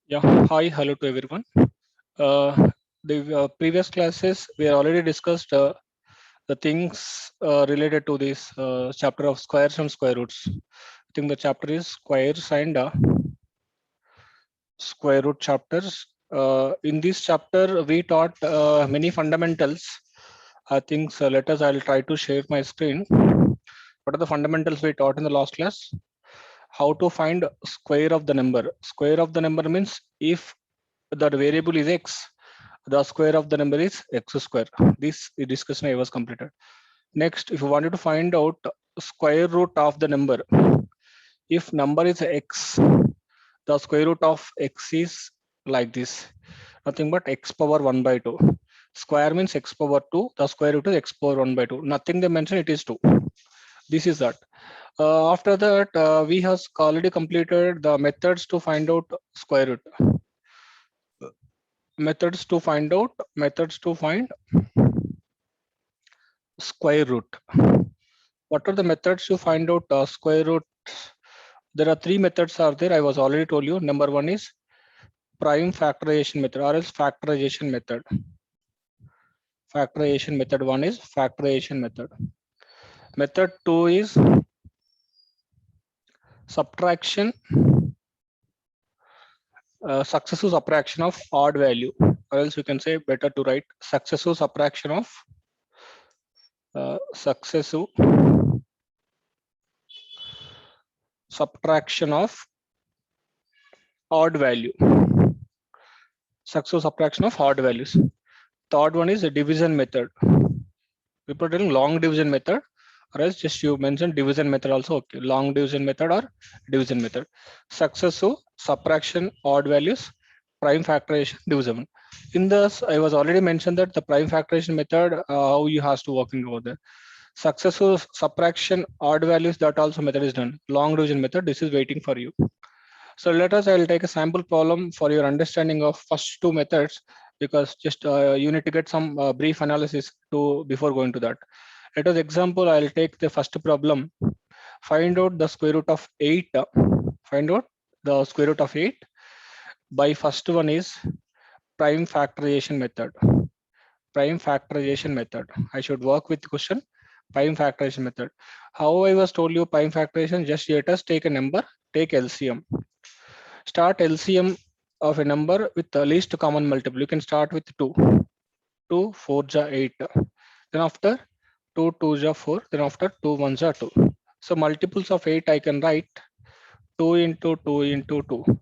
Yeah, hi, hello to everyone. The previous classes we already discussed the things related to this chapter of squares and square roots. I think the chapter is squares and square root chapters. In this chapter, we taught many fundamentals. I think so. Let us. I'll try to share my screen. What are the fundamentals we taught in the last class? How to find square of the number. Square of the number means if the variable is x, the square of the number is x square. This discussion I was completed. Next, if you wanted to find out square root of the number, if number is x, the square root of x is like this, nothing but x power 1 by 2. Square means x power 2, the square root is x power 1 by 2. Nothing they mention, it is 2. This is that. After that, we have already completed the methods to find out square root. Methods to find square root. What are the methods to find out square root? There are three methods are there. I was already told you. Number one is prime factorization method or else factorization method. Factorization method one is factorization method. Method two is subtraction, successive subtraction of odd value, or else you can say better to write successive subtraction of successive subtraction of odd value. Successive subtraction of odd values. Third one is a division method. People are telling long division method, or else just you mentioned division method also. Okay, long division method or division method. Successive subtraction odd values, prime factorization, division. In this, I was already mentioned that the prime factorization method, how you has to working over there. Successive subtraction odd values, that also method is done. Long division method, this is waiting for you. So let us, I will take a sample problem for your understanding of first two methods, because just you need to get some brief analysis to before going to that. Let us example, I'll take the first problem. Find out the square root of 8. Find out the square root of 8 by first one is prime factorization method. Prime factorization method. I should work with question prime factorization method. How I was told you prime factorization, just let us take a number, take LCM. Start LCM of a number with the least common multiple. You can start with 2. 2 4 ja 8. Then after 2 2 ja 4. Then after 2 1 ja 2. So multiples of 8 I can write 2 into 2 into 2.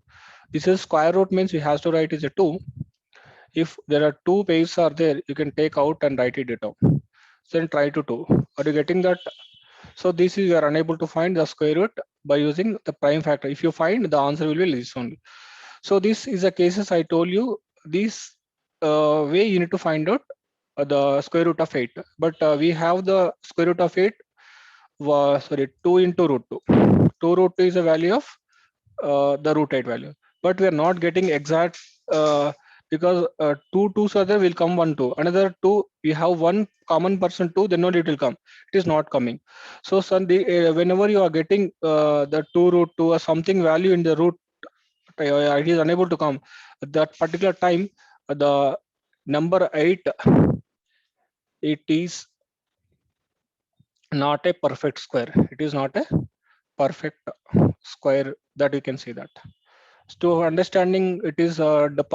This is square root means we have to write is a 2. If there are two ways are there, you can take out and write it down. Then try to 2. Are you getting that? So this is you are unable to find the square root by using the prime factor. If you find, the answer will be this only. So this is the cases I told you. This way you need to find out the square root of 8. But we have the square root of 8. Sorry, 2 into root 2. 2 root 2 is a value of the root 8 value. But we are not getting exact because 2 2s are there, will come 1 2. Another 2, we have one common person 2, then only it will come. It is not coming. So whenever you are getting the 2 root 2 or something value in the root, it is unable to come at that particular time. The number 8, it is not a perfect square. It is not a perfect square, that you can see that. So understanding it is the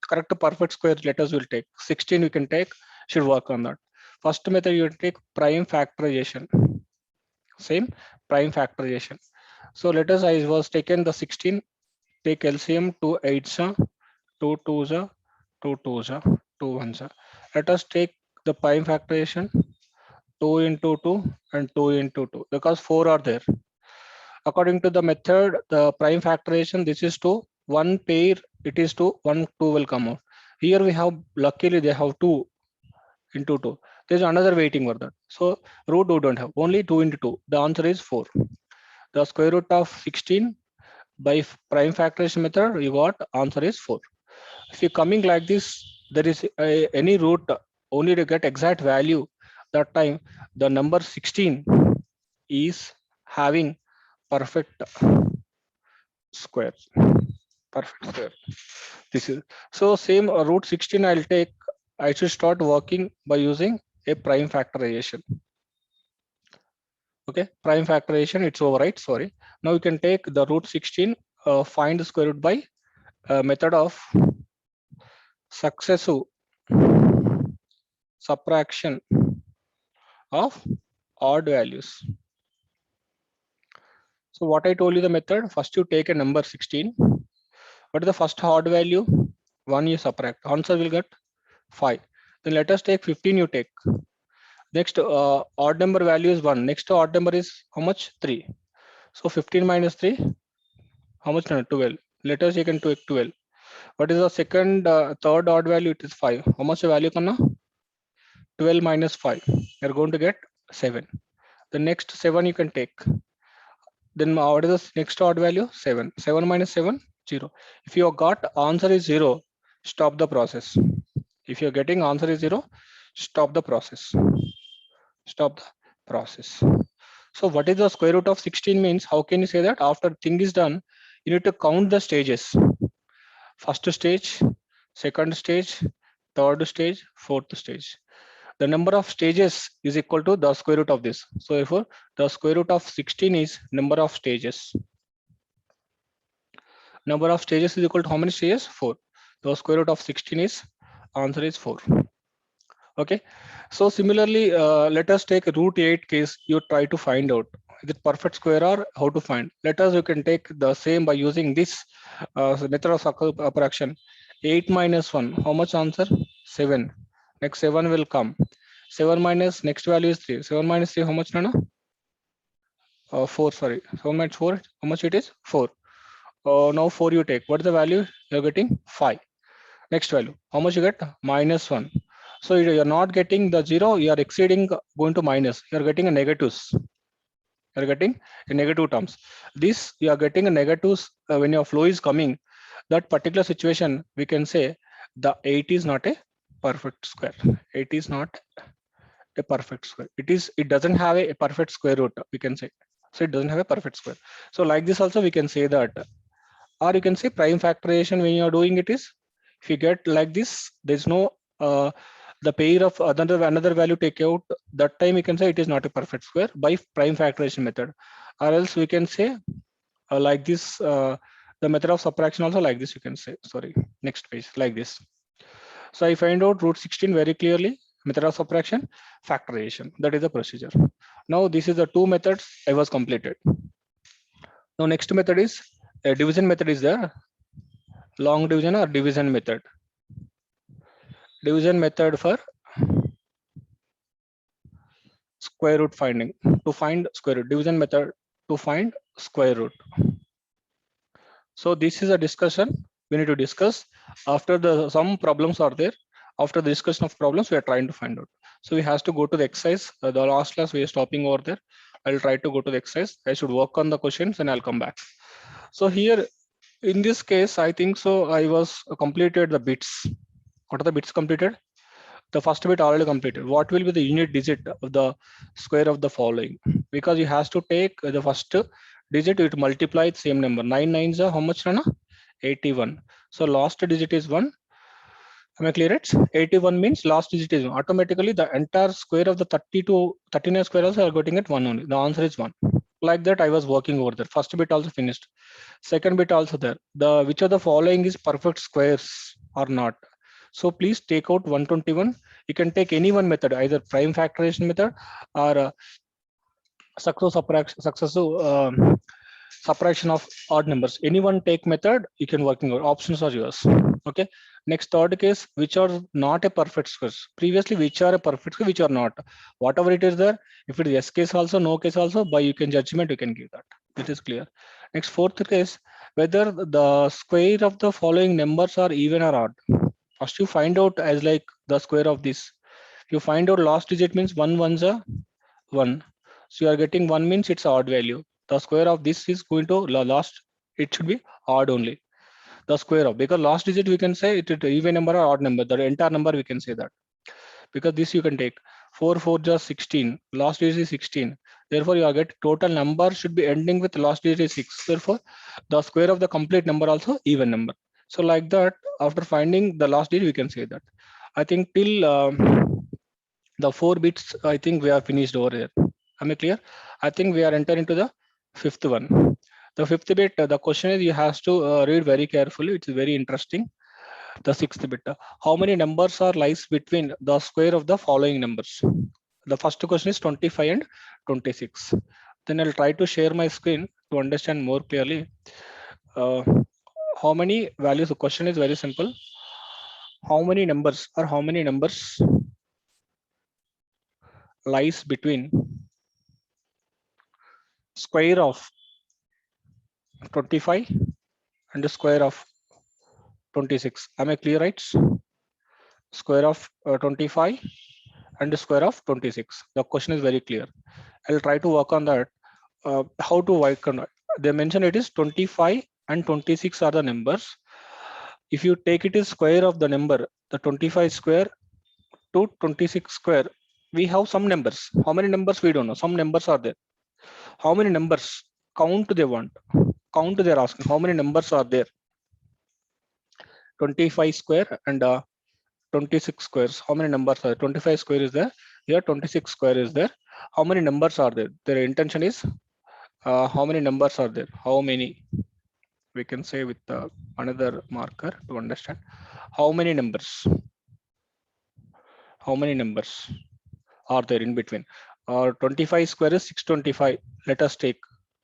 correct perfect square letters will take 16. You can take, should work on that. First method you take prime factorization. Same prime factorization. So let us, I was taken the 16. Take LCM 2 8s, 2 2s, 2 2s, 2 1s. Let us take the prime factorization 2 into 2 and 2 into 2 because 4 are there. According to the method, the prime factorization, this is 2. One pair, it is 2. 1 2 will come out. Here we have, luckily they have 2 into 2. There's another waiting for that. So root we don't have, only 2 into 2. The answer is 4. The square root of 16 by prime factorization method, you got answer is 4. If you coming like this, there is any root, only to get exact value, that time the number 16 is having perfect square. Perfect square. This is so same root 16. I'll take. I should start working by using a prime factorization. Okay, prime factorization. It's over, right? Sorry. Now you can take the root 16. Find the square root by method of successive subtraction of odd values. So what I told you the method, first you take a number 16. What is the first odd value? 1 you subtract. Answer will get 5. Then let us take 15 you take. Next odd number value is 1. Next odd number is how much? 3. So 15 minus 3, how much? 12. Let us take into 12. What is the second, third odd value? It is 5. How much value kanna? 12 minus 5. You're going to get 7. The next 7 you can take. Then what is the next odd value? 7. 7 minus 7, 0. If you got answer is 0, stop the process. If you're getting answer is 0, stop the process. Stop the process. So what is the square root of 16 means? How can you say that? After thing is done, you need to count the stages. First stage, second stage, third stage, fourth stage. The number of stages is equal to the square root of this. So therefore, the square root of 16 is number of stages. Number of stages is equal to how many stages? 4. The square root of 16 is, answer is 4. Okay. So similarly, let us take root 8 case. You try to find out is it perfect square or how to find. Let us, you can take the same by using this method of subtraction. 8 minus 1, how much answer? 7. Next 7 will come. 7 minus next value is 3. 7 minus 3, how much, Nana? 4, sorry. 7 minus 4, how much it is? 4. Now 4 you take. What is the value? You're getting 5. Next value, how much you get? Minus 1. So you're not getting the 0, you are exceeding, going to minus. You're getting a negatives. You're getting a negative terms. This you are getting a negatives when your flow is coming. That particular situation, we can say the 8 is not a perfect square. 8 is not a perfect square. It doesn't have a perfect square root, we can say. So it doesn't have a perfect square. So like this also we can say that, or you can say prime factorization when you are doing it is, if you get like this, there's no the pair of another value take out, that time you can say it is not a perfect square by prime factorization method. Or else we can say like this, the method of subtraction also like this, you can say. Sorry, next page, like this. So I find out root 16 very clearly. Method of subtraction, factorization, that is the procedure. Now this is the two methods I was completed. Now next method is division method is there. Long division or division method. Division method for square root finding, to find square root. Division method to find square root. So this is a discussion we need to discuss after the some problems are there. After the discussion of problems, we are trying to find out. So we have to go to the exercise. The last class we are stopping over there. I'll try to go to the exercise. I should work on the questions and I'll come back. So here in this case, I think so I was completed the bits. What are the bits completed? The first bit already completed. What will be the unit digit of the square of the following? Because you has to take the first digit, it multiply the same number. 9 nines are how much, Rana? 81. So last digit is 1. Am I clear? It's 81 means last digit is 1. Automatically the entire square of the 30 to 39 square also are getting at 1 only. The answer is 1. Like that I was working over there. First bit also finished. Second bit also there. The which of the following is perfect squares or not? So please take out 121. You can take any one method, either prime factorization method or successive subtraction of odd numbers. Anyone take method, you can working out. Options are yours. Okay. Next third case, which are not a perfect square. Previously, which are a perfect square, which are not. Whatever it is there, if it is yes case also, no case also, by you can judgment, you can give that. It is clear. Next fourth case, whether the square of the following numbers are even or odd. First you find out as like the square of this. You find out last digit means 1 ones are 1. So you are getting 1 means it's odd value. The square of this is going to last, it should be odd only. The square of, because last digit we can say it is even number or odd number, the entire number we can say that. Because this you can take 4 4 just 16, last digit is 16. Therefore, you are get total number should be ending with last digit is 6. Therefore, the square of the complete number also even number. So like that, after finding the last digit, we can say that. I think till the 4 bits, I think we are finished over here. Am I clear? I think we are entering into the fifth one. The fifth bit, the question is you have to read very carefully. It's very interesting. The sixth bit, how many numbers are lies between the square of the following numbers? The first question is 25 and 26. Then I'll try to share my screen to understand more clearly. How many values? The question is very simple. How many numbers lies between square of 25 and the square of 26? Am I clear, right? Square of 25 and the square of 26. The question is very clear. I'll try to work on that. How to work on it? They mention it is 25 and 26 are the numbers. If you take it as square of the number, the 25 square to 26 square, we have some numbers. How many numbers we don't know. Some numbers are there. How many numbers? Count they want. Count they're asking. How many numbers are there? 25 square and 26 squares. How many numbers are there? 25 square is there. Here 26 square is there. How many numbers are there? Their intention is how many numbers are there? How many? We can say with another marker to understand. How many numbers? How many numbers are there in between? 25 square is 625. Let us take.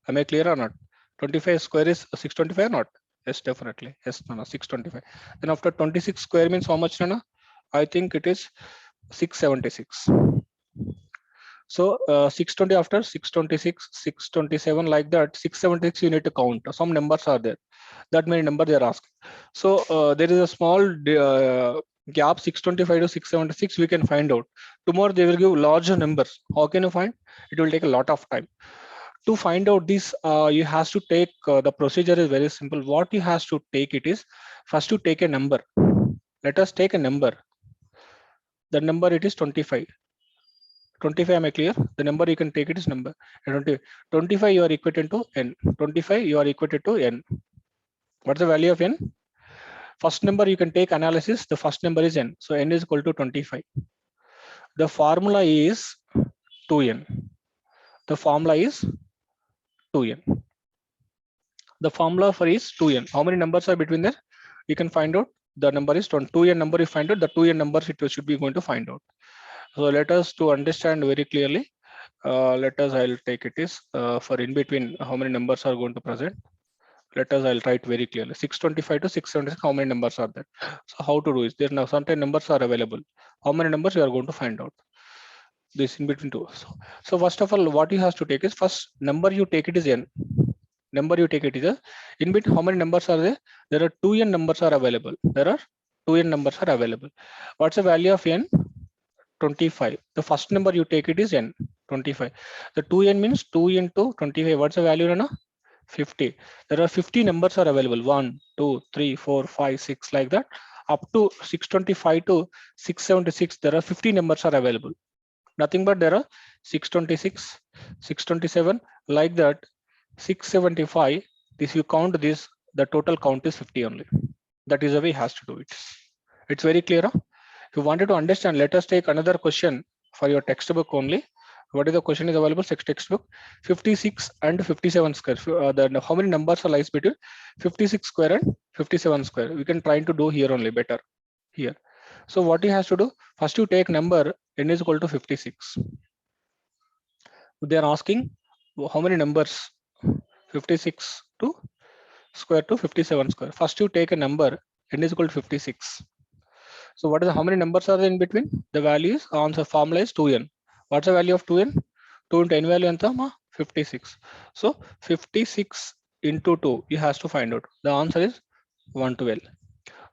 Am I clear or not? 25 square is 625 or not? Yes, definitely. Yes, no, 625. Then after 26 square means how much, Nana? I think it is 676. So 620 after 626, 627 like that, 676 you need to count. Some numbers are there. That many number they are asking. So there is a small gap 625 to 676 we can find out. Tomorrow they will give larger numbers. How can you find? It will take a lot of time. To find out this, you has to take the procedure is very simple. What you has to take it is first to take a number. Let us take a number. The number it is 25. 25, am I clear? The number you can take it is number 25 you are equated to n. 25 you are equated to n. What's the value of n? First number you can take analysis. The first number is n. So n is equal to 25. The formula is 2n. The formula is 2n. The formula for is 2n. How many numbers are between there? You can find out. The number is 2n number you find out. The 2n numbers it should be going to find out. So let us to understand very clearly. Let us, I'll take it is for in between how many numbers are going to present. Let us, I'll write very clearly. 625 to 676, how many numbers are there? So how to do is there now certain numbers are available. How many numbers you are going to find out? This in between two. So first of all, what you have to take is first number you take it is n. Number you take it is a in between how many numbers are there? There are 2n numbers are available. There are 2n numbers are available. What's the value of n? 25. The first number you take it is n, 25. The 2n means 2 into 25. What's the value, Rana? 50. There are 50 numbers are available. 1, 2, 3, 4, 5, 6 like that. Up to 625 to 676, there are 50 numbers are available. Nothing but there are 626, 627 like that. 675. If you count this, the total count is 50 only. That is the way he has to do it. It's very clear. Huh? If you wanted to understand, let us take another question for your textbook only. What is the question is available? Textbook 56 and 57 square. How many numbers are lies between 56 square and 57 square? We can try to do here only better here. So what he has to do? First you take number n is equal to 56. They are asking how many numbers 56 to square to 57 square. First you take a number n is equal to 56. So what is how many numbers are there in between? The value is on the formula is 2n. What's the value of 2n? 2 into n value anta 56. So 56 into 2 you has to find out. The answer is 112.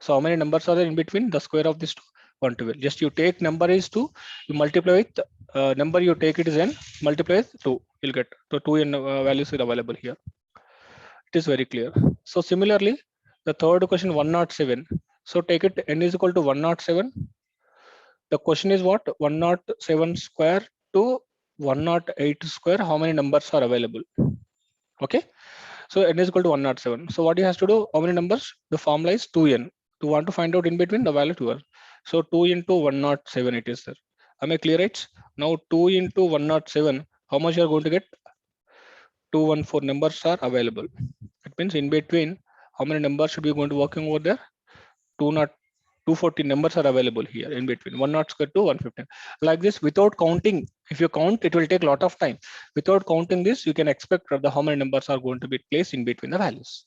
So how many numbers are there in between? The square of this 112. Just you take number is 2, you multiply with number you take it is n, multiply with 2. You'll get the 2n values are available here. It is very clear. So similarly, the third question 107. So take it n is equal to 107. The question is what? 107 square to 108 square, how many numbers are available? Okay, so n is equal to 107. So what you has to do, how many numbers? The formula is 2n. To want to find out in between the value 12. So 2 into 107 it is there. Am I clear, right? Now 2 into 107, how much you are going to get? 214 numbers are available. It means in between, how many numbers should be going to working over there? 240 numbers are available here in between 1 square to 115. Like this, without counting, if you count, it will take a lot of time. Without counting this, you can expect the how many numbers are going to be placed in between the values.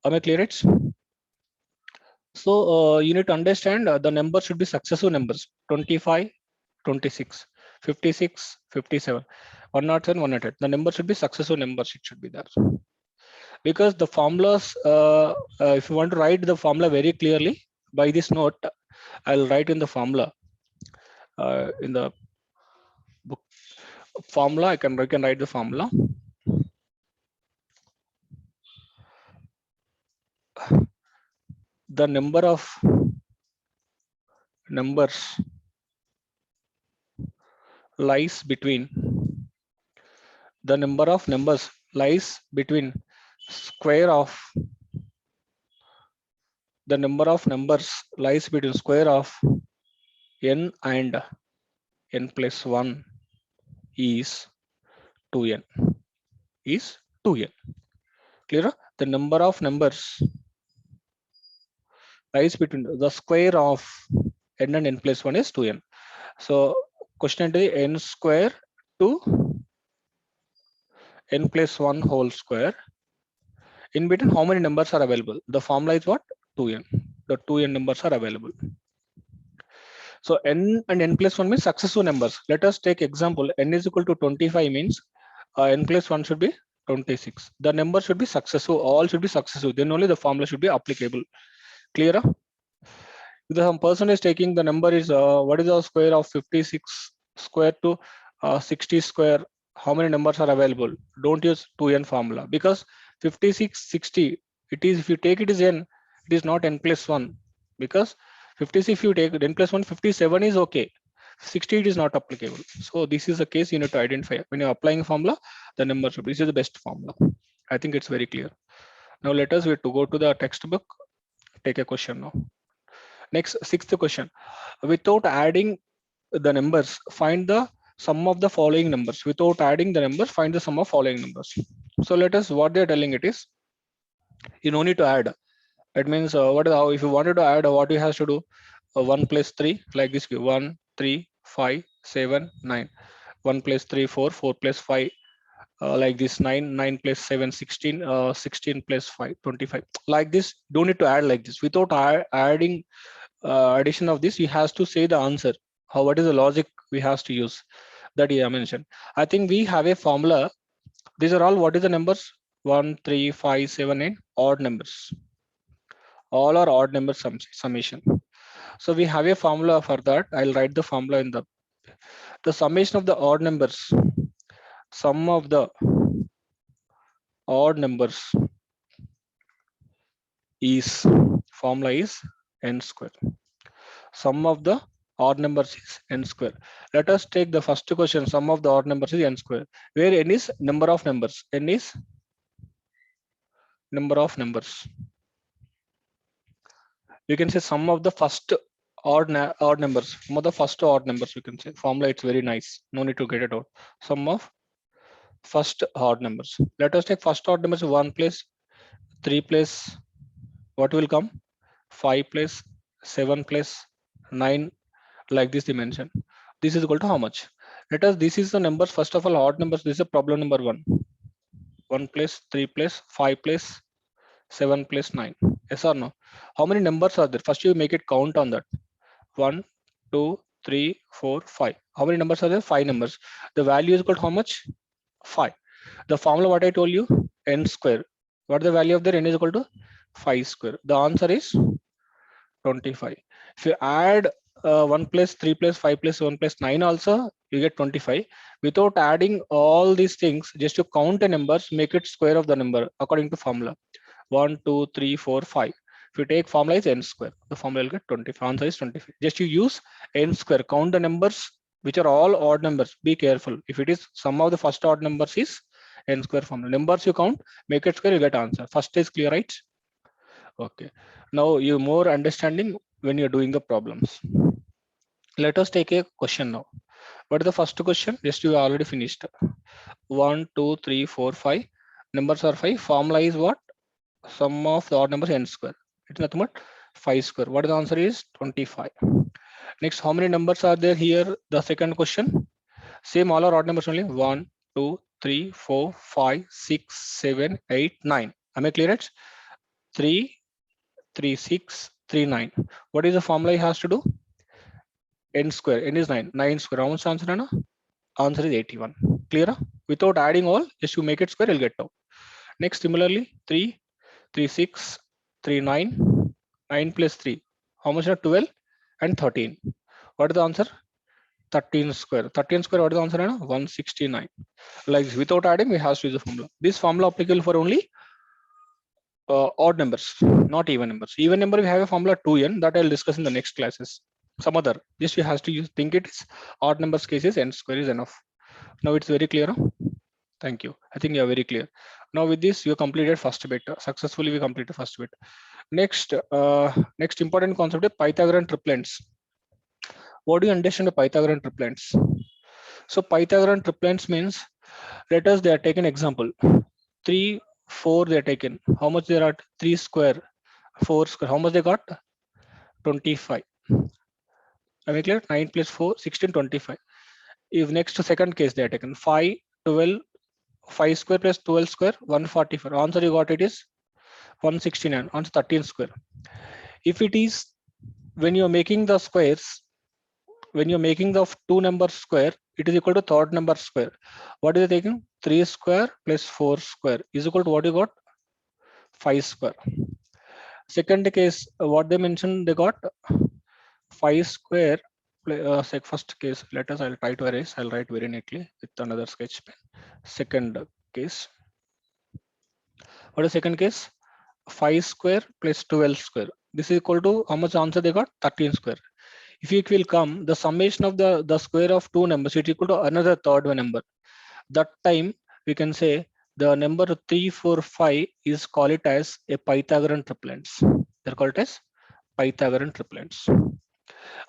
Am I clear? It? So you need to understand the numbers should be successive numbers: 25, 26, 56, 57, 107, 108. The number should be successive numbers. It should be there. Because the formulas, if you want to write the formula very clearly, by this note, I'll write in the formula. In the book formula, I can write the formula. The number of numbers lies between square of the number of numbers lies between square of n and n plus 1 is 2n. Is 2n. Clear? The number of numbers lies between the square of n and n plus 1 is 2n. So question is n square to n plus 1 whole square. In between, how many numbers are available? The formula is what? 2n. The 2n numbers are available. So n and n plus 1 means successive numbers. Let us take example. N is equal to 25 means n plus 1 should be 26. The number should be successive. All should be successive. Then only the formula should be applicable. Clear? If some person is taking the number is what is the square of 56 square to 60 square? How many numbers are available? Don't use 2n formula because 56, 60. It is if you take it is n, it is not n plus 1 because 56 if you take n plus 1, 57 is okay. 60 it is not applicable. So this is the case you need to identify when you're applying a formula. The number should be, this is the best formula. I think it's very clear. Now let us wait to go to the textbook. Take a question now. Next, sixth question. Without adding the numbers, find the sum of the following numbers. Without adding the numbers, find the sum of following numbers. So let us, what they're telling it is, you no need to add. It means what is how if you wanted to add, what you have to do? 1 plus 3 like this: 1, 3, 5, 7, 9. 1 plus 3, 4, 4 plus 5. Like this 9, 9 plus 7, 16, 16 plus 5, 25. Like this, don't need to add like this. Without adding addition of this, he has to say the answer. How, what is the logic we has to use that he mentioned. I think we have a formula. These are all what is the numbers? 1, 3, 5, 7, 8 odd numbers. All are odd number summation. So we have a formula for that. I'll write the formula in the summation of the odd numbers. Sum of the odd numbers is formula is n square. Sum of the odd numbers is n square. Let us take the first question. Sum of the odd numbers is n square, where n is number of numbers. N is number of numbers. You can say sum of the first odd numbers. Sum of the first odd numbers. You can say formula. It's very nice. No need to get it out. Sum of first odd numbers. Let us take first odd numbers. 1 plus 3 plus what will come? 5 plus 7 plus 9. Like this dimension. This is equal to how much? Let us, this is the numbers. First of all, odd numbers. This is a problem number 1. 1 plus 3 plus 5 plus 7 plus 9. Yes or no? How many numbers are there? First you make it count on that. 1, 2, 3, 4, 5. How many numbers are there? 5 numbers. The value is equal to how much? 5. The formula what I told you, n square. What is the value of the n is equal to? 5 square. The answer is 25. If you add 1 plus 3 plus 5 plus 7 plus 9 also, you get 25. Without adding all these things, just to count the numbers, make it square of the number according to formula. 1, 2, 3, 4, 5. If you take formula is n square, the formula will get 25. Answer is 25. Just you use n square, count the numbers which are all odd numbers. Be careful. If it is sum of the first odd numbers is n square formula. Numbers you count, make it square, you get answer. First is clear, right? Okay. Now you more understanding when you're doing the problems. Let us take a question now. What is the first question? Just you already finished. 1, 2, 3, 4, 5. Numbers are 5. Formula is what? Sum of the odd numbers n square. It's nothing but 5 square. What is the answer is 25. Next, how many numbers are there here? The second question. Same all are odd numbers only. 1, 2, 3, 4, 5, 6, 7, 8, 9. Am I clear? 3, 3, 6, 3, 9. What is the formula he has to do? N square. N is 9. 9 square. How much answer? Anna? Answer is 81. Clear? Without adding all, just you make it square, you'll get out. Next, similarly, 3, 3, 6, 3, 9. 9 plus 3. How much are 12 and 13? What is the answer? 13 square. 13 square, what is the answer? 169. Like without adding, we have to use the formula. This formula applicable for only odd numbers, not even numbers. Even number, we have a formula 2n that I'll discuss in the next classes. Some other, just you have to use, think it is odd numbers cases, n square is enough. Now it's very clear. Thank you. I think you are very clear. Now with this, you completed first bit. Successfully, we completed first bit. Next, next important concept is Pythagorean triplets. What do you understand the Pythagorean triplets? So Pythagorean triplets means, let us they are taken example. 3, 4 they are taken. How much they are at? 3 square, 4 square. How much they got? 25. Am I clear? 9 plus 4, 16, 25. If next to second case they are taken 5, 12, 5 square plus 12 square, 144. Answer you got it is 169. Answer 13 square. If it is when you're making the squares, when you're making the two numbers square, it is equal to third number square. What is it taking? 3 square plus 4 square is equal to what you got? 5 square. Second case, what they mentioned, they got 5 square. First case, let us, I'll try to erase. I'll write very neatly with another sketch pen. Second case. What is second case? 5 square plus 12 square. This is equal to how much answer they got? 13 square. If it will come, the summation of the square of two numbers, it is equal to another third one number. That time we can say the number 3, 4, 5 is called it as a Pythagorean triplets. They're called as Pythagorean triplets.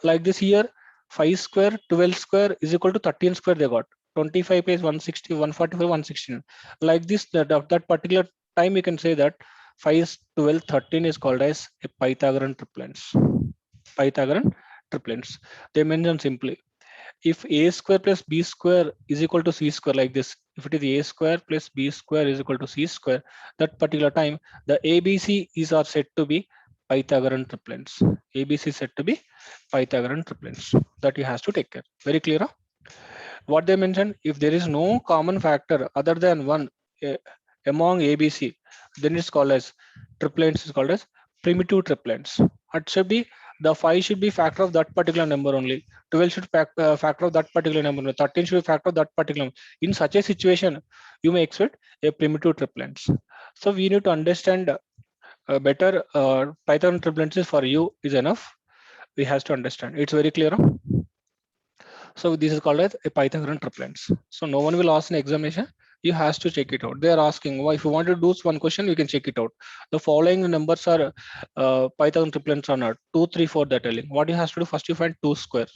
Like this here, 5 square, 12 square is equal to 13 square they got. 25 plus 160, 145, 116. Like this, that particular time we can say that 5, 12, 13 is called as a Pythagorean triplets. Pythagorean triplets. They mention simply, if a square plus b square is equal to c square, like this, if it is a square plus b square is equal to c square, that particular time the ABC is are said to be Pythagorean triplets. ABC is said to be Pythagorean triplets. That you has to take care. Very clear? Huh? What they mentioned, if there is no common factor other than one among ABC, then it's called as triplets, is called as primitive triplets. It should be the 5 should be factor of that particular number only. 12 should factor of that particular number. 13 should be factor of that particular number. In such a situation, you may expect a primitive triplets. So we need to understand better Pythagorean triplets for you is enough. We has to understand. It's very clear. Huh? So this is called as a Pythagorean triplets. So no one will ask an examination. You has to check it out. They are asking, well, if you want to do one question, you can check it out. The following numbers are Pythagorean triplets or not. 2, 3, 4. They're telling. What you has to do first, you find 2 square.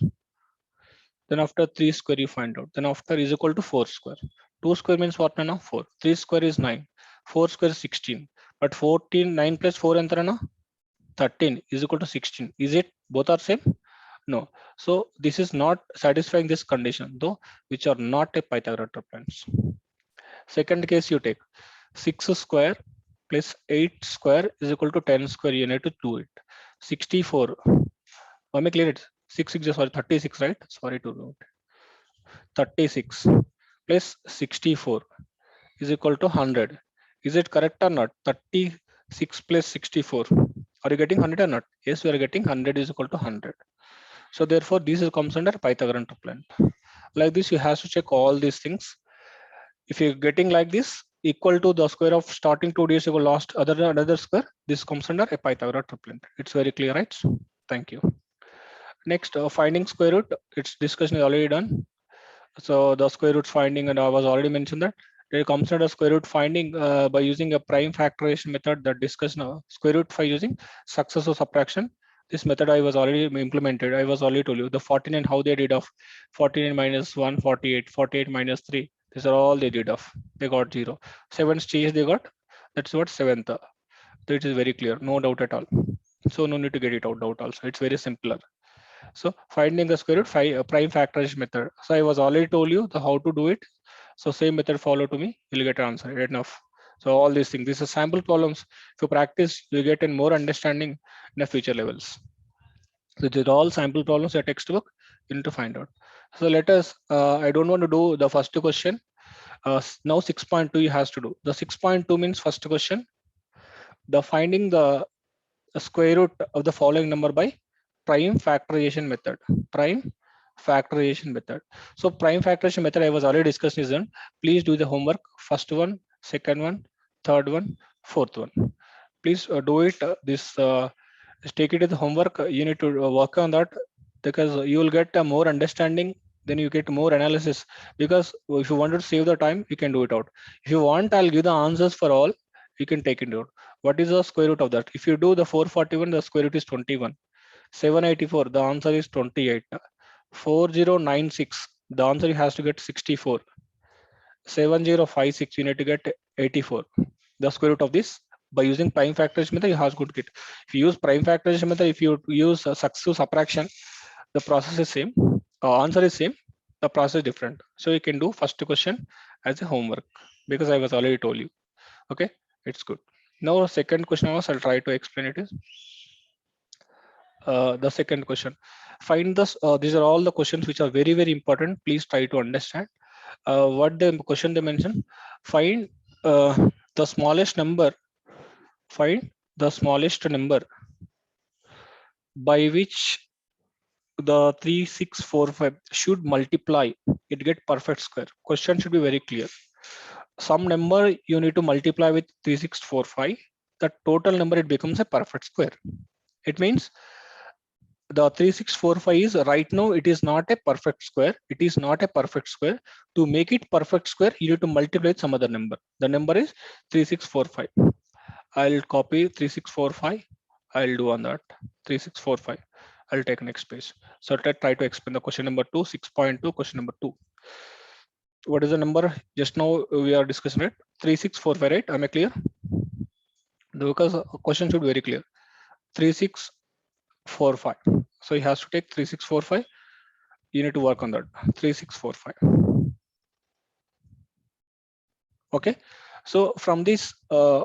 Then after 3 square, you find out. Then after is equal to 4 square. 2 square means what now? 4. 3 square is 9. 4 square is 16. But 14, 9 plus 4 and 13 is equal to 16. Is it both are same? No. So this is not satisfying this condition, though, which are not a Pythagorean triplets. Second case you take 6 square plus 8 square is equal to 10 square. You need to do it. 64. Let me clear it. 36, right? Sorry to note. 36 plus 64 is equal to 100. Is it correct or not? 36 plus 64. Are you getting 100 or not? Yes, we are getting 100 is equal to 100. So therefore, this comes under Pythagorean triplet. Like this, you have to check all these things. If you're getting like this, equal to the square of starting 2 days ago, last another square, this comes under a Pythagorean triplet. It's very clear, right? Thank you. Next, finding square root. Its discussion is already done. So the square root finding, and I was already mentioned that they consider square root finding by using a prime factorization method that discussed now. Square root by using successive subtraction. This method I was already implemented. I was already told you the 49 how they did of 49 minus 1, 48, 48 minus 3. These are all they did of. They got 0. 7 change they got. That's what seventh. That is very clear. No doubt at all. So no need to get it out doubt also. It's very simpler. So finding the square root prime factorization method. So I was already told you the how to do it. So same method follow to me, you'll get an answer enough. So all these things, these are sample problems. If you practice, you get in more understanding in the future levels. So these are all sample problems, your textbook, you need to find out. So let us, I don't want to do the first question. Now 6.2 has to do. The 6.2 means first question, the finding the square root of the following number by prime factorization method. Prime factorization method. So prime factorization method I was already discussing is done. Please do the homework. First one, second one, third one, fourth one. Please do it. Just take it as homework. You need to work on that because you will get more understanding. Then you get more analysis. Because if you want to save the time, you can do it out. If you want, I'll give the answers for all. You can take it out. What is the square root of that? If you do the 441, the square root is 21. 784, the answer is 28. 4096, the answer has to get 64. 7056, you need to get 84. The square root of this by using prime factorization method, you have to get. If you use prime factorization method, if you use successive subtraction, the process is same. Answer is same. The process is different. So you can do first question as a homework because I was already told you. Okay, it's good. Now second question was I'll try to explain it is the second question. Find this. These are all the questions which are very very important. Please try to understand what the question they mentioned. Find the smallest number. Find the smallest number by which the 3645 should multiply. It get perfect square. Question should be very clear. Some number you need to multiply with 3645. The total number it becomes a perfect square. It means the 3645 is right now it is not a perfect square. It is not a perfect square. To make it perfect square, you need to multiply with some other number. The number is 3645. I'll copy 3645. I'll do on that 3645. I'll take next page. So let's try to explain the question number 2, 6.2, question number 2. What is the number? Just now we are discussing it. 3645, right? Am I clear? Because question should be very clear. 3645. So he has to take 3645. You need to work on that. 3645. Okay. So from this, a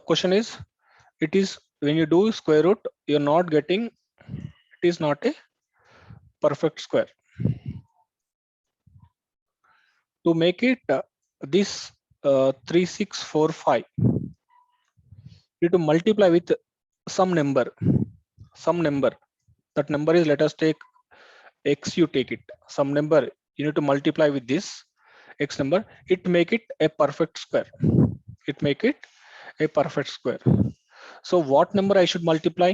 question is, it is when you do square root, you're not getting, it is not a perfect square. To make it this 3645, you need to multiply with some number. That number is, let us take x, you take it. Some number you need to multiply with this x number. It make it a perfect square. It make it a perfect square. So what number I should multiply?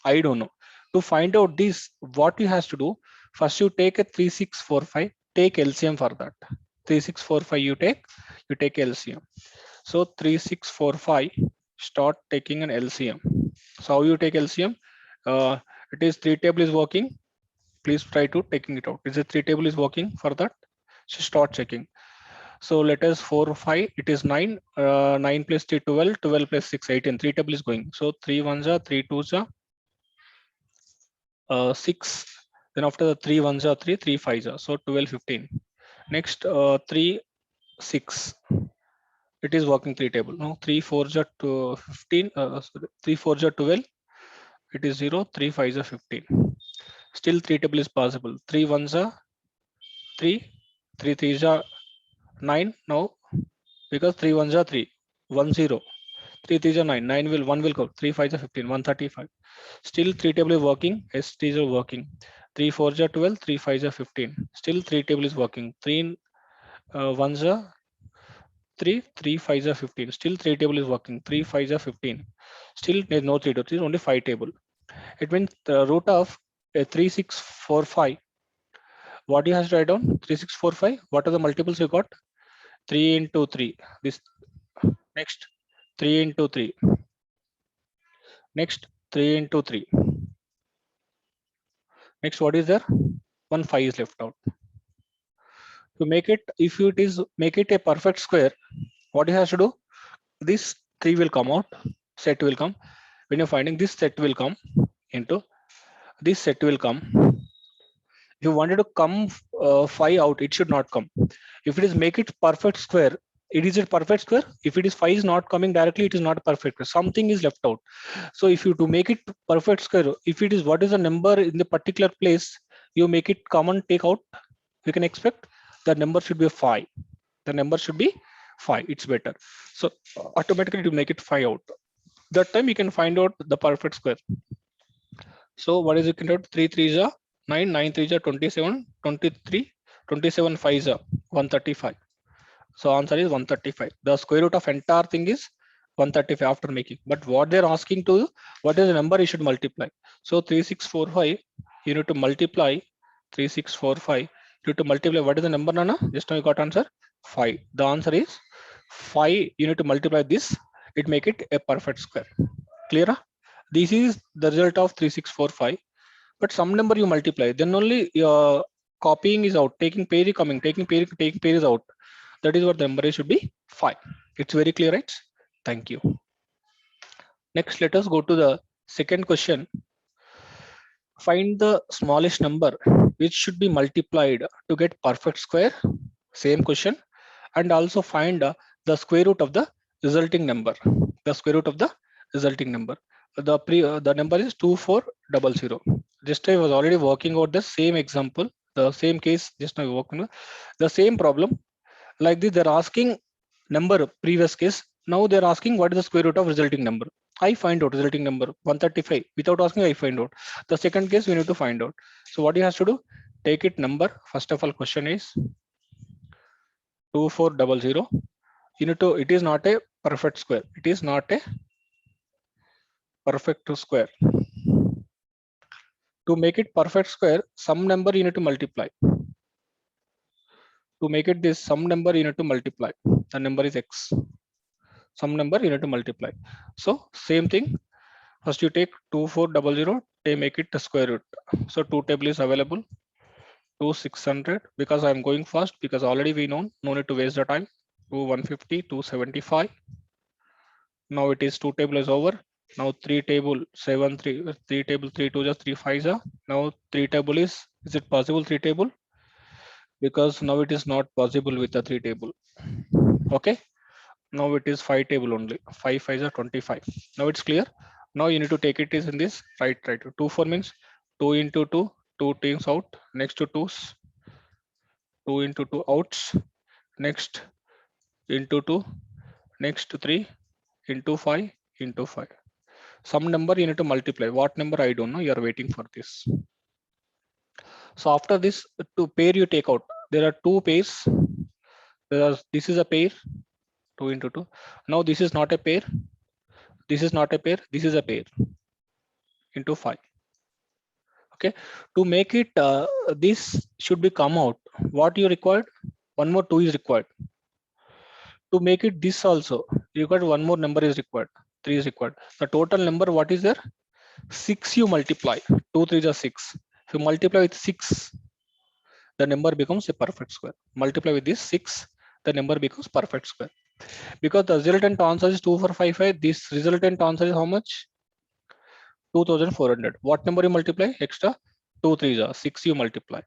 I don't know. To find out this, what you has to do, first you take a 3645, take LCM for that. 3645 you take LCM. So 3645, start taking an LCM. So how you take LCM? It is 3 table is working. Please try to taking it out. Is it 3 table is working for that? So start checking. So let us 4, 5, it is 9, 9 plus 3, 12, 12 plus 6, 18, 3 table is going. So 3 ones are, 3 twos are, 6. Then after the 3 ones are 3, 3 fives are. So 12, 15. Next 3, 6. It is working 3 table. No, 3 fours are 15, 3 fours are 12. It is 0, 3 fives are 15. Still 3 table is possible. 3 ones are 3, 3 threes are 9 now because 3 ones are 3, 1 0. 3 threes are 9, 9 will 1 will go, 3 fives are 15, 135. Still 3 table is working, STs are working. 3 fours are 12, 3 fives are 15. Still 3 table is working. 3 ones are 3, 3 fives are 15. Still 3 table is working. 3 fives are 15. Still there's no 3 table, only 5 table. It means the root of a 3645. What you have to write down? 3645. What are the multiples you got? 3 into 3. This next 3 into 3. Next 3 into 3. Next, what is there? 1 5 is left out. To make it, if it is make it a perfect square, what you have to do? This 3 will come out. Set will come. When you're finding this set will come into this set will come. If you wanted to come 5 out, it should not come. If it is make it perfect square, it is a perfect square. If it is 5 is not coming directly, it is not a perfect square. Something is left out. So if you to make it perfect square, if it is what is the number in the particular place, you make it common, take out, you can expect the number should be 5. The number should be 5. It's better. So automatically to make it 5 out. That time you can find out the perfect square. So what is it? 3 3s are 9, 9 3s are 27, 23, 27 5s are 135. So answer is 135. The square root of entire thing is 135 after making. But what they're asking to you, what is the number you should multiply? So 3645, you need to multiply 3645. You need to multiply. What is the number, Nana? Just now you got answer 5. The answer is 5. You need to multiply this. It make it a perfect square. Clear? This is the result of 3645. But some number you multiply, then only your copying is out. Taking pair is coming. Taking pair is out. That is what the number should be 5. It's very clear, right? Thank you. Next, let us go to the second question. Find the smallest number which should be multiplied to get perfect square. Same question. And also find the square root of the resulting number. The square root of the resulting number. The number is 2400. Just I was already working out the same example, the same case. Just now working the same problem. Like this, they're asking number previous case. Now they're asking what is the square root of resulting number. I find out resulting number 135. Without asking, I find out. The second case we need to find out. So what you have to do? Take it number. First of all, question is 2400. You need to. It is not a perfect square. It is not a perfect square. To make it perfect square, some number you need to multiply. To make it this, some number you need to multiply. The number is x. Some number you need to multiply. So same thing. First you take 2400, they make it the square root. So 2 table is available. 2600 because I'm going fast because already we know, no need to waste the time. 150, 275. Now it is 2 table is over. Now 3 table 7 3 3 table 3 2 just 3 5s. Now 3 table is it possible 3 table? Because now it is not possible with the 3 table. Okay. Now it is 5 table only. 5 5s are 25. Now it's clear. Now you need to take it is in this right. 2 4 means 2 into 2, 2 teams out. Next to 2s, 2 into 2 outs. Next into 2, next to 3 into 5 into 5. Some number you need to multiply. What number I don't know. You are waiting for this. So after this, to pair you take out. There are 2 pairs. This is a pair. 2 into 2. Now this is not a pair. This is not a pair. This is a pair. Into 5. Okay. To make it, this should be come out. What you required? One more 2 is required. To make it this also, you got one more number is required. 3 is required. The total number, what is there? 6 you multiply. 2 3s are 6. If you multiply with 6, the number becomes a perfect square. Multiply with this 6, the number becomes perfect square. Because the resultant answer is 2455. This resultant answer is how much? 2400. What number you multiply? Extra 2 3s are 6 you multiply.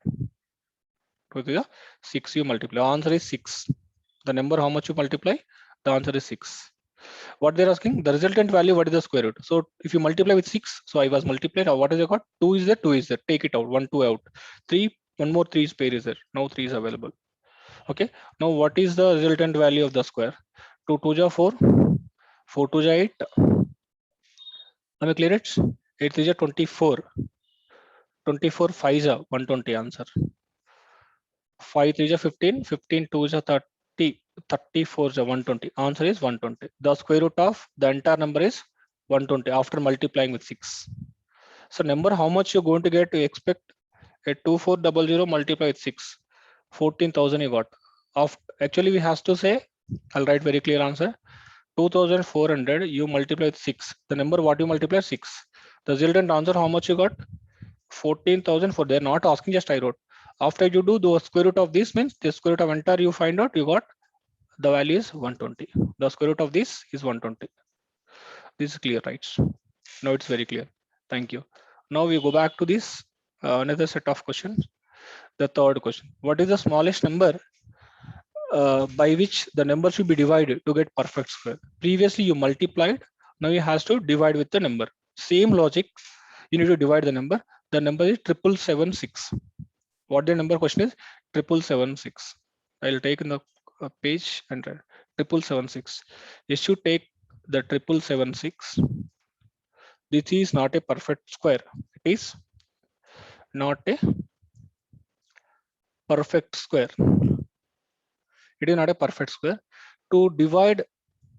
2 3s are 6 you multiply. Answer is 6. The number how much you multiply? The answer is 6. What they're asking? The resultant value, what is the square root? So if you multiply with 6, so I was multiplied. What is it got? 2 is there, 2 is there. Take it out. 1 2 out. 3, one more 3 is pair is there. Now 3 is available. Okay. Now what is the resultant value of the square? 2 2 is 4. 4 2 is 8. Am I clear it? 8 3 is 24. 24 5 is 120 answer. 5 3 is 15. 15 2 is 30. 34 is 120. Answer is 120. The square root of the entire number is 120 after multiplying with 6. So number, how much you're going to get, you expect a 2400 multiply with 6, 14,000 you got. Actually we has to say, I'll write very clear answer. 2400 you multiply with 6. The number what you multiply 6. The resultant answer how much you got? 14,004. They're not asking, just I wrote. After you do the square root of this means the square root of entire you find out, you got the value is 120. The square root of this is 120. This is clear, right? Now it's very clear. Thank you. Now we go back to this another set of questions. The third question: what is the smallest number by which the number should be divided to get perfect square? Previously you multiplied, now you has to divide with the number. Same logic, you need to divide the number. The number is 7776. What the number question is? 7776. I'll take in the page and 7776. Yes, you take the 7776. This is not a perfect square. It is not a perfect square. It is not a perfect square. To divide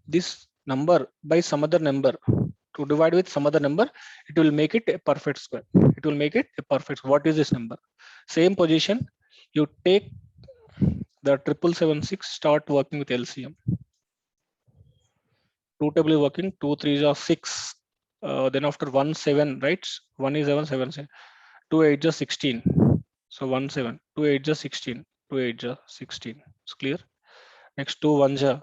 this number by some other number, to divide with some other number, it will make it a perfect square. It will make it a perfect. What is this number? Same position. You take the 7776, start working with LCM. 2 table is working, 2 3s are 6. Then after 1 7, right? 1 is 7 7 7. 2 8 is 16. So 1 7. 2 8 is 16. 2 8 is 16. It's clear. Next 2 1s are,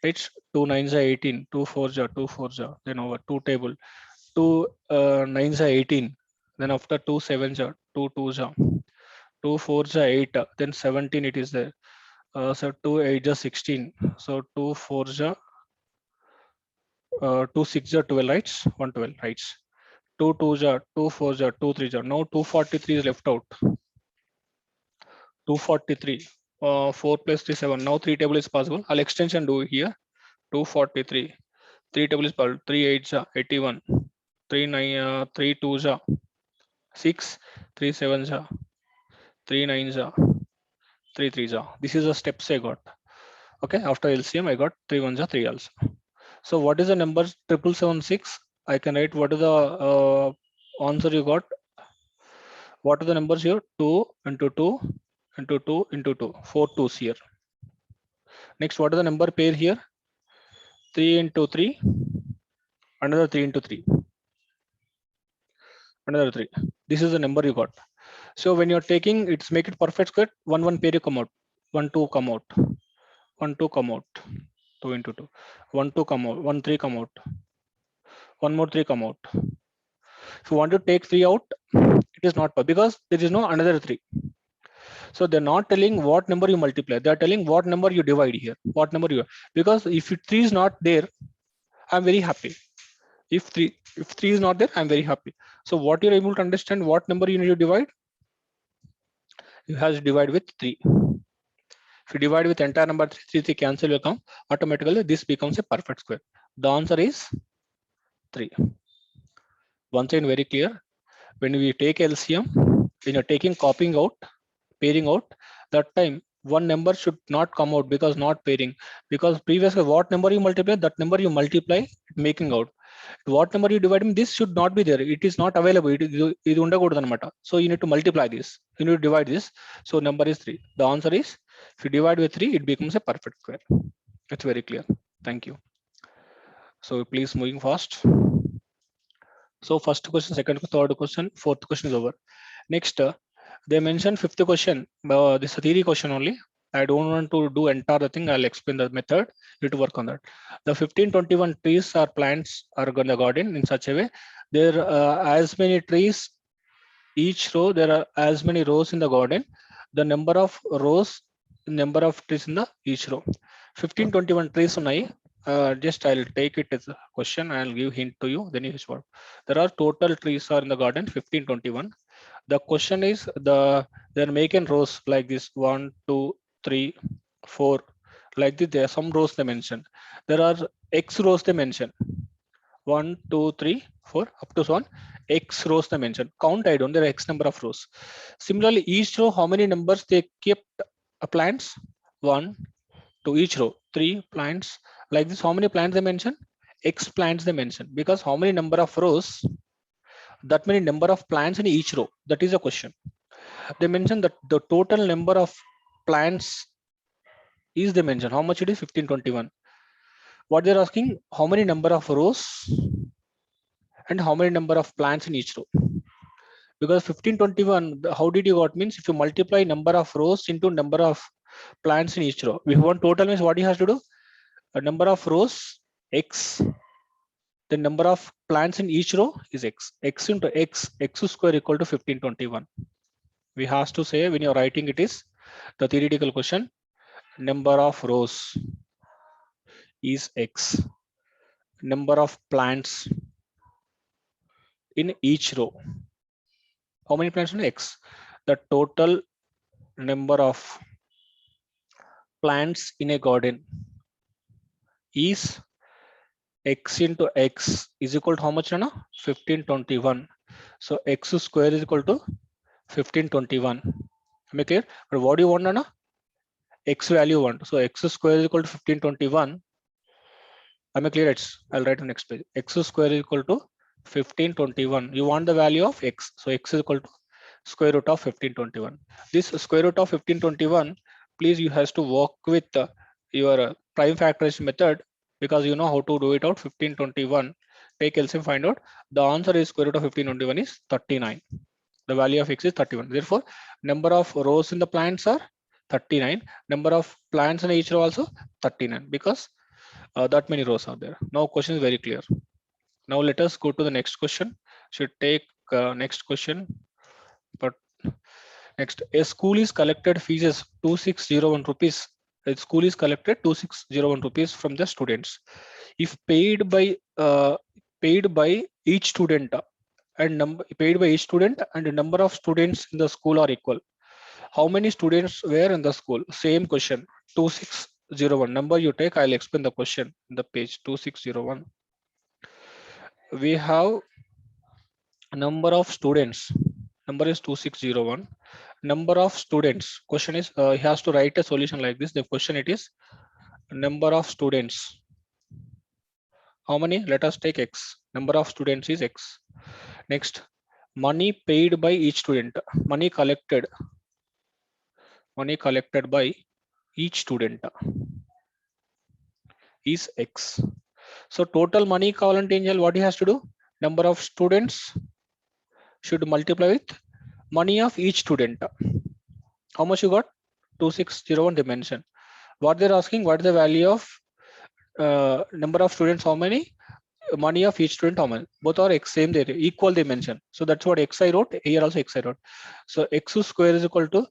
it's 2 9s are 18. 2 4s are 2 4s are. Then over 2 table. 2 9s are 18. Then after 2 7s are 2 2s are. 2 4s are 8. Then 17 it is there. So 2 8 is 16. So 2 4s are 2 6 are 12, right? 1 12, right? 2 2s are 2 4s are 2 3s are. Now 243 is left out. 243. 4 plus 3 7. Now 3 table is possible. I'll extension do here. 243. 3 table is possible. 3 8s are 81. 3 9 3 2s are 6. 3 7s are 3 9s are 3 3s are. This is the steps I got. Okay, after LCM I got 3 1s are 3 also. So what is the number 7776? I can write what is the answer you got. What are the numbers here? 2 into 2 into 2 into 2. 4 2s here. Next, what are the number pair here? 3 into 3. Another 3 into 3. Another 3. This is the number you got. So when you're taking, it's make it perfect square. 1 1 pair you come out. 1 2 come out. 1 2 come out. 2 into 2. 1 2 come out. 1 3 come out. 1 more 3 come out. If you want to take 3 out, it is not because there is no another 3. So they're not telling what number you multiply. They're telling what number you divide here. What number you, because if 3 is not there, I'm very happy. If 3 is not there, I'm very happy. So what you're able to understand, what number you need to divide? You have to divide with 3. If you divide with entire number 3, 3 cancel will come. Automatically this becomes a perfect square. The answer is 3. Once again, very clear. When we take LCM, when you're taking copying out, pairing out, that time one number should not come out because not pairing. Because previously what number you multiply, that number you multiply making out. What number you divide, this should not be there. It is not available. It is undakudadu. So you need to multiply this. You need to divide this. So number is 3. The answer is, if you divide with 3, it becomes a perfect square. It's very clear. Thank you. So please moving fast. So first question, second, third question, fourth question is over. Next, they mentioned fifth question. This is a theory question only. I don't want to do entire thing. I'll explain the method. You need to work on that. The 1521 trees or plants are in the garden in such a way. There are as many trees, each row, there are as many rows in the garden. The number of rows, number of trees in the each row. 1521 trees on just I'll take it as a question. I'll give hint to you. Then you solve. There are total trees are in the garden 1521. The question is they're making rows like this 1 2 3 4 like this. There are some rows they mention. There are x rows they mention. 1 2 3 4 up to 1 x rows they mention. Count I don't. There are x number of rows. Similarly, each row how many numbers they kept plants? 1 to each row 3 plants like this. How many plants they mention? X plants they mention, because how many number of rows, that many number of plants in each row. That is a question. They mentioned that the total number of plants is they mentioned how much it is 1521. What they're asking, how many number of rows and how many number of plants in each row. Because 1521, how did you got means if you multiply number of rows into number of plants in each row. If you want total means what you have to do? A number of rows x, the number of plants in each row is x. X into x, x square equal to 1521. We have to say when you're writing it is the theoretical question, number of rows is x, number of plants in each row. How many plants in x? The total number of plants in a garden is x into x is equal to how much, Nana? 1521. So x square is equal to 1521. Am I clear? But what do you want, Nana? X value want. So x square is equal to 1521. Am I clear? I'll write on next page. X square is equal to 1521. You want the value of x. So x is equal to square root of 1521. This square root of 1521, please you has to work with your prime factorization method, because you know how to do it out. 1521, take LCM, find out. The answer is square root of 1521 is 39. The value of x is 31. Therefore, number of rows in the plants are 39. Number of plants in each row also 39, because that many rows are there. Now question is very clear. Now let us go to the next question. Should take next question. But next, a school is collected fees as 2601 rupees. A school is collected 2601 rupees from the students. If paid by each student and paid by each student and the number of students in the school are equal, how many students were in the school? Same question. 2601 number you take. I'll explain the question in the page 2601. We have number of students. Number is 2601. Number of students. Question is he has to write a solution like this. The question it is number of students. How many? Let us take x. Number of students is x. Next, money paid by each student. Money collected. Money collected by each student is x. So total money equivalent angel, what he has to do? Number of students should multiply with money of each student. How much you got? 2601 dimension. What they're asking, what is the value of number of students? How many? Money of each student, how many? Both are x, same there, equal dimension. So that's what x I wrote. Here also x I wrote. So x square is equal to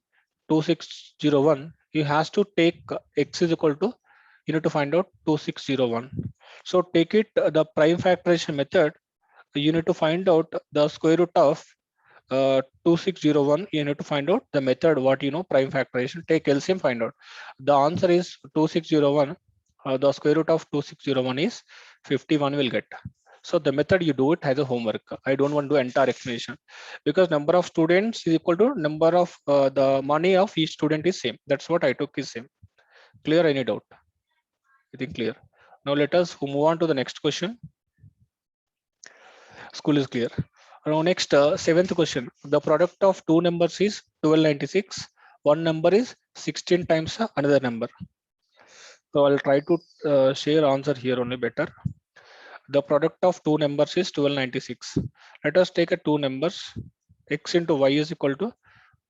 2601. You has to take x is equal to, you need to find out 2601. So take it the prime factorization method. You need to find out the square root of 2601. You need to find out the method, what you know, prime factorization. Take LCM, find out. The answer is 2601. The square root of 2601 is 51 will get. So the method you do it as a homework. I don't want to do entire explanation, because number of students is equal to number of the money of each student is same. That's what I took is same. Clear? Any doubt? I think clear. Now let us move on to the next question. School is clear. Now next, seventh question. The product of two numbers is 1296. One number is 16 times another number. So I'll try to share answer here only better. The product of two numbers is 1296. Let us take a two numbers. X into y is equal to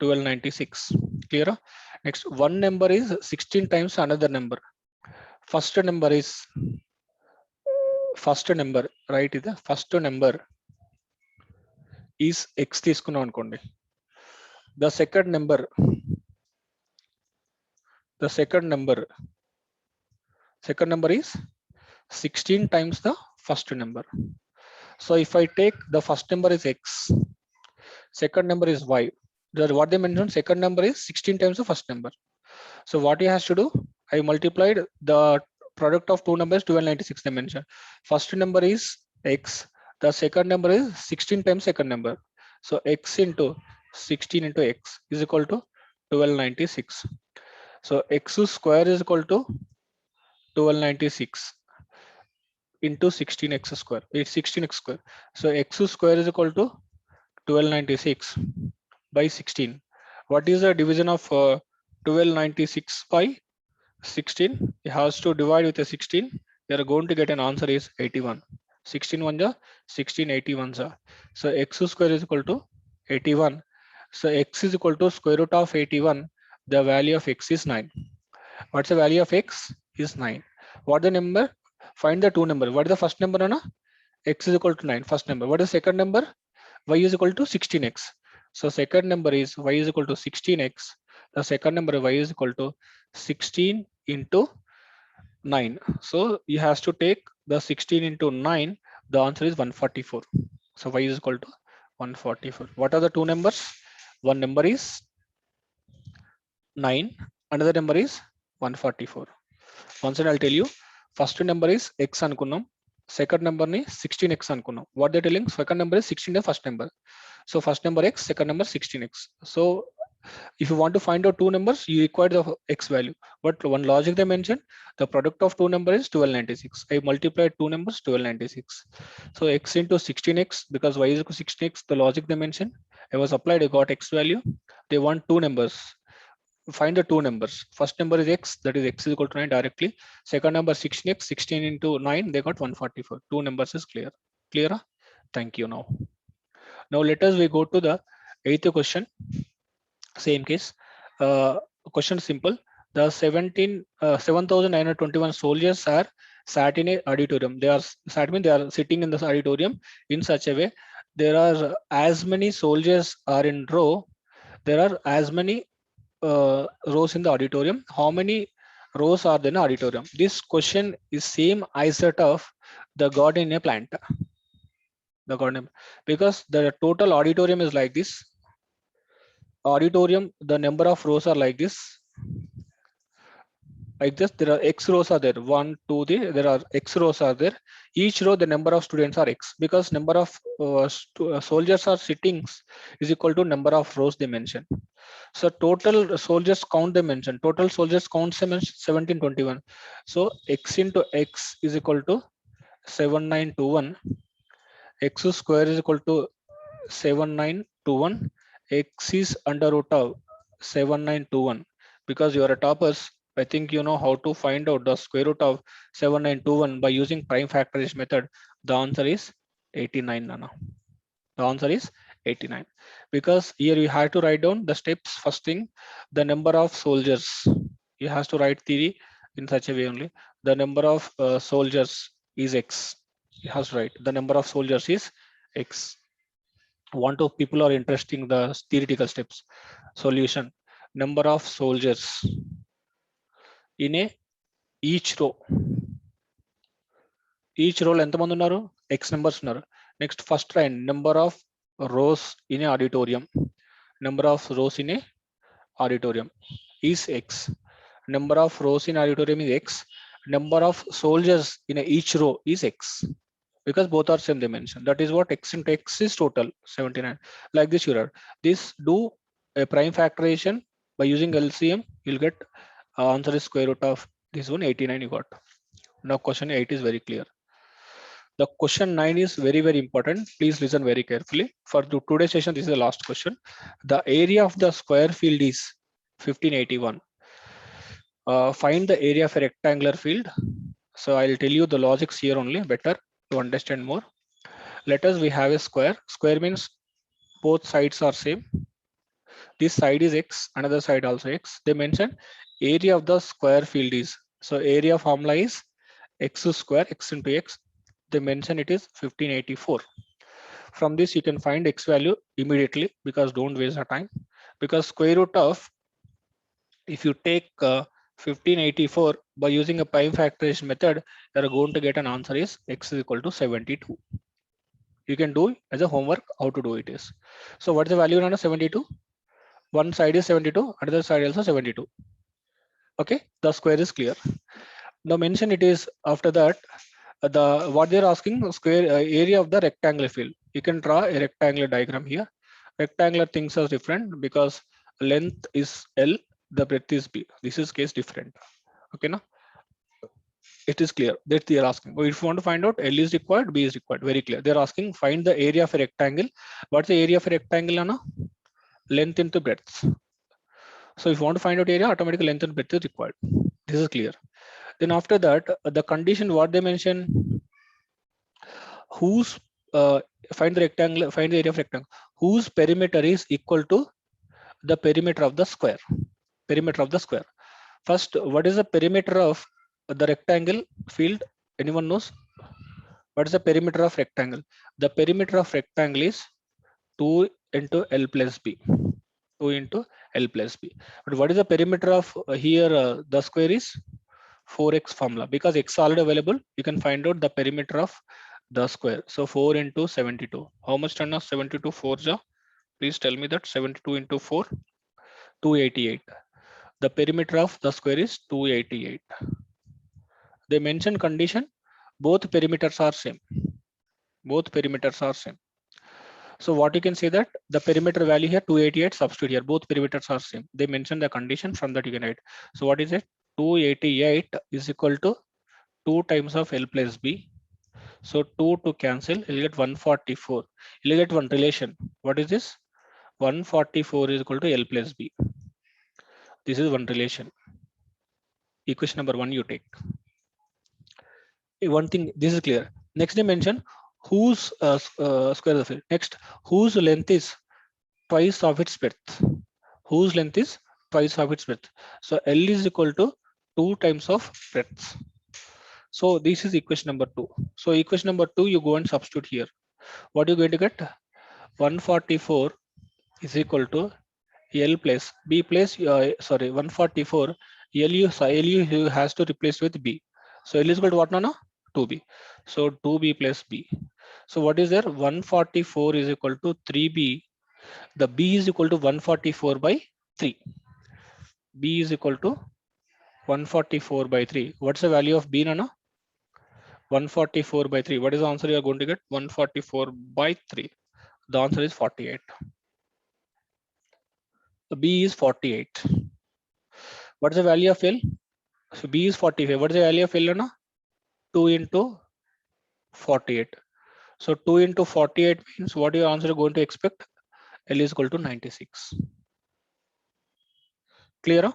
1296. Clear? Next, one number is 16 times another number. First number, right? Is the first number is x తీసుకున్నాం అనుకోండి. The second number is 16 times the first number. So if I take the first number is x, second number is y. What they mentioned, second number is 16 times the first number. So what he has to do, I multiplied the product of two numbers 1296 dimension. First number is x, the second number is 16 times second number. So x into 16 into x is equal to 1296. So x square is equal to 1296 into 16x square. It's 16x square. So x square is equal to 1296 by 16. What is the division of 1296 by 16? It has to divide with a 16. You are going to get an answer is 81. 16 1 ja, 16 81 ja. So x square is equal to 81. So x is equal to square root of 81. The value of x is 9. What's the value of x? Is 9. What the number? Find the two number. What is the first number, Anna? X is equal to 9. First number. What is the second number? Y is equal to 16x. So second number is y is equal to 16x. The second number y is equal to 16 into 9. So you has to take the 16 into 9. The answer is 144. So y is equal to 144. What are the two numbers? One number is 9. Another number is 144. Once and I'll tell you. First number is x అనుకున్నాం. Second number ni 16x అనుకున్నాం. What they telling? Second number is 16 the first number. So first number x, second number 16x. So if you want to find out two numbers, you require the x value. But one logic they mentioned, the product of two numbers is 1296. I multiplied two numbers 1296. So x into 16x because y is equal to 16x, the logic they mentioned. I was applied, I got x value. They want two numbers. Find the two numbers. First number is x, that is x is equal to 9 directly. Second number 16x, 16 into 9, they got 144. Two numbers is clear. Clear? Thank you now. Now let us we go to the eighth question. Same case. Question simple. The 7,921 soldiers are sat in a auditorium. They are sat means they are sitting in this auditorium in such a way. There are as many soldiers are in row. There are as many rows in the auditorium. How many rows are there in the auditorium? This question is same as that of the god in a plant. The god, because the total auditorium is like this. Auditorium, the number of rows are like this. Like this, there are x rows are there. 1, 2, 3. There are x rows are there. Each row, the number of students are x because number of soldiers are sittings is equal to number of rows they mention. So total soldiers count they mention. Total soldiers count 1721. So x into x is equal to 7921. X square is equal to 7921. X is under root of 7921. Because you are a toppers, I think you know how to find out the square root of 7921 by using prime factorization method. The answer is 89, Nana. The answer is 89. Because here you have to write down the steps. First thing, the number of soldiers. You have to write theory in such a way only. The number of soldiers is x. You have to write the number of soldiers is x. One of people are interested in the theoretical steps. Solution. Number of soldiers in a each row. Each row ఎంతమంది ఉన్నారు? X numbers ఉన్నారు. Next first line, number of rows in a auditorium. Number of rows in a auditorium is x. Number of rows in auditorium is x. Number of soldiers in a each row is x. Because both are same dimension. That is what x into x is total 79. Like this you are. This do a prime factorization by using LCM. You'll get answer is square root of this one 89 you got. Now question 8 is very clear. The question 9 is very, very important. Please listen very carefully. For today's session, this is the last question. The area of the square field is 1581. Find the area of a rectangular field. So I'll tell you the logics here only, better to understand more. Let us we have a square. Square means both sides are same. This side is x, another side also x. They mention area of the square field is. So area formula is x square, x into x. They mention it is 1584. From this you can find x value immediately because don't waste the time. Because square root of, if you take 1584 by using a prime factorization method, you are going to get an answer is x is equal to 72. You can do as a homework how to do it is. So what's the value on 72? One side is 72, another side also 72. Okay, the square is clear. Now mention it is after that the what they're asking square area of the rectangular field. You can draw a rectangular diagram here. Rectangular things are different because length is L, the breadth is B. This is case different. Okay, now It is clear that they are asking. If you want to find out L is required, B is required. Very clear. They're asking find the area of a rectangle. What's the area of a rectangle, Anna? Length into breadth. So if you want to find out area, automatically length and breadth is required. This is clear. Then after that, the condition what they mention, whose find the rectangle, find the area of rectangle, whose perimeter is equal to the perimeter of the square. Perimeter of the square. First, what is the perimeter of the rectangle field? Anyone knows? What is the perimeter of rectangle? The perimeter of rectangle is 2 into L plus B. 2 into L plus B. But what is the perimeter of here? The square is 4x formula. Because x already available, you can find out the perimeter of the square. So 4 into 72. How much ton of 72 4 ja? Please tell me that 72 into 4, 288. The perimeter of the square is 288. They mention condition, both perimeters are same. Both perimeters are same. So what you can say that the perimeter value here 288, substitute here, both perimeters are same. They mention the condition, from that you can write. So what is it? 288 is equal to 2 times of L plus B. So 2 to cancel, you'll get 144. You'll get one relation. What is this? 144 is equal to L plus B. This is one relation. Equation number 1 you take. One thing, this is clear. Next dimension, whose square of it. Next, whose length is twice of its breadth. Whose length is twice of its breadth. So L is equal to 2 times of breadth. So this is equation number 2. So equation number 2, you go and substitute here. What you're going to get? 144 is equal to L plus B plus, 144, LU has to replace with B. So L is equal to what now? 2B. So 2B plus B. So what is there? 144 is equal to 3B. The B is equal to 144 by 3. B is equal to 144 by 3. What's the value of B, Nana? 144 by 3. What is the answer you are going to get? 144 by 3. The answer is 48. The B is 48. What's the value of L? So B is 45. What is the value of L, Nana? 2 into 48. So 2 into 48 means what your answer is going to expect? L is equal to 96. Clear?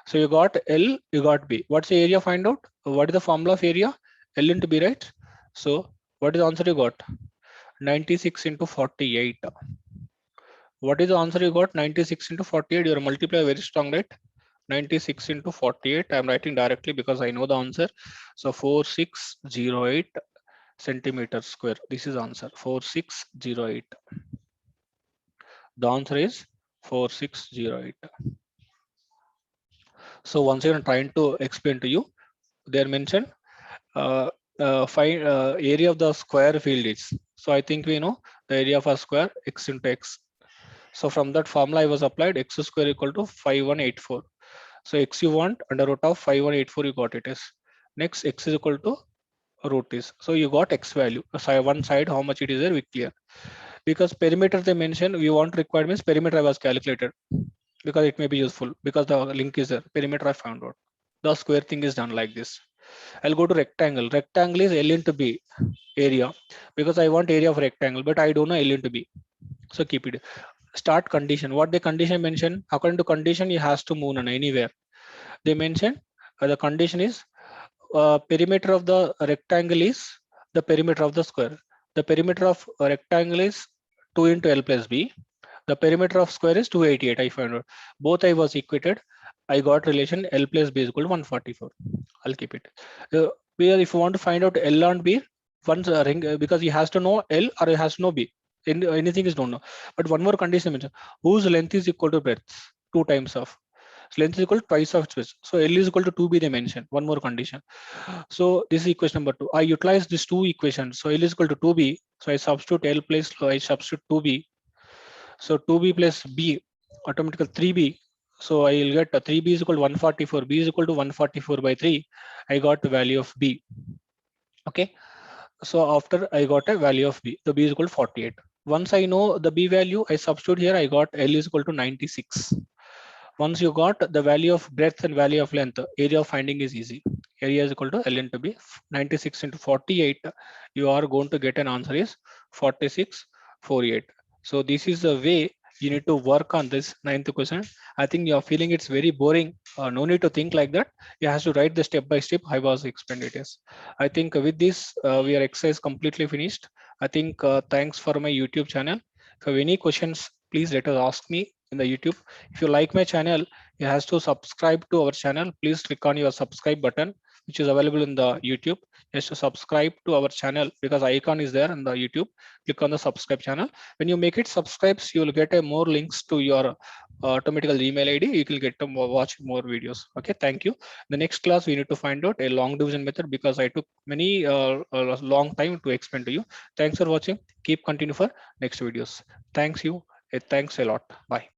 So you got L, you got B. What's the area? Find out. What is the formula of area? L into B, right? So what is the answer you got? 96 into 48. What is the answer you got? 96 into 48. Your multiplier very strong, right? 96 into 48. I'm writing directly because I know the answer. So 4608 centimeters square. This is answer 4608. The answer is 4608. So once again, I'm trying to explain to you. They are mentioned find area of the square field is. So I think we know the area of a square x into x. So from that formula I was applied x square equal to 5184. So x you want under root of 5184 you got it as. Next x is equal to root is. So you got x value. So one side how much it is there we clear. Because perimeter they mentioned we want required means perimeter I was calculated. Because it may be useful because the link is there. Perimeter I found out. The square thing is done like this. I'll go to rectangle. Rectangle is L into B area because I want area of rectangle, but I don't know L into B. So keep it. Start condition. What the condition mention? According to condition, he has to move on anywhere. They mention the condition is perimeter of the rectangle is the perimeter of the square. The perimeter of a rectangle is 2 into L plus B. The perimeter of square is 288. I found out. Both I was equated. I got relation L plus B is equal to 144. I'll keep it. Where if you want to find out L and B, once ring because he has to know L or he has to know B. Anything is don't know. But one more condition mentioned. Whose length is equal to breadth? 2 times of. So length is equal to twice of space. So L is equal to 2B they mentioned. One more condition. So this is equation number 2. I utilize these two equations. So L is equal to 2B. So I substitute L plus I substitute 2B. So 2B plus B automatically 3B. So I will get 3B is equal to 144. B is equal to 144 by 3. I got the value of B. Okay. So after I got a value of B, the B is equal to 48. Once I know the B value, I substitute here. I got L is equal to 96. Once you got the value of breadth and value of length, area of finding is easy. area is equal to L into B. 96 into 48, you are going to get an answer is 4648. So this is the way you need to work on this ninth question. I think you are feeling it's very boring. No need to think like that. You have to write the step by step. I was explained it is. I think with this, we are exercise completely finished. I think thanks for my YouTube channel. If you have any questions, please let us ask me in the YouTube. If you like my channel, you have to subscribe to our channel. Please click on your subscribe button, which is available in the YouTube. Just to subscribe to our channel because icon is there in the YouTube. Click on the subscribe channel. When you make it subscribes, you will get a more links to your automatical email ID. You will get to watch more videos. Okay, thank you. The next class we need to find out a long division method because I took many long time to explain to you. Thanks for watching. Keep continue for next videos. Thanks you. Thanks a lot. Bye.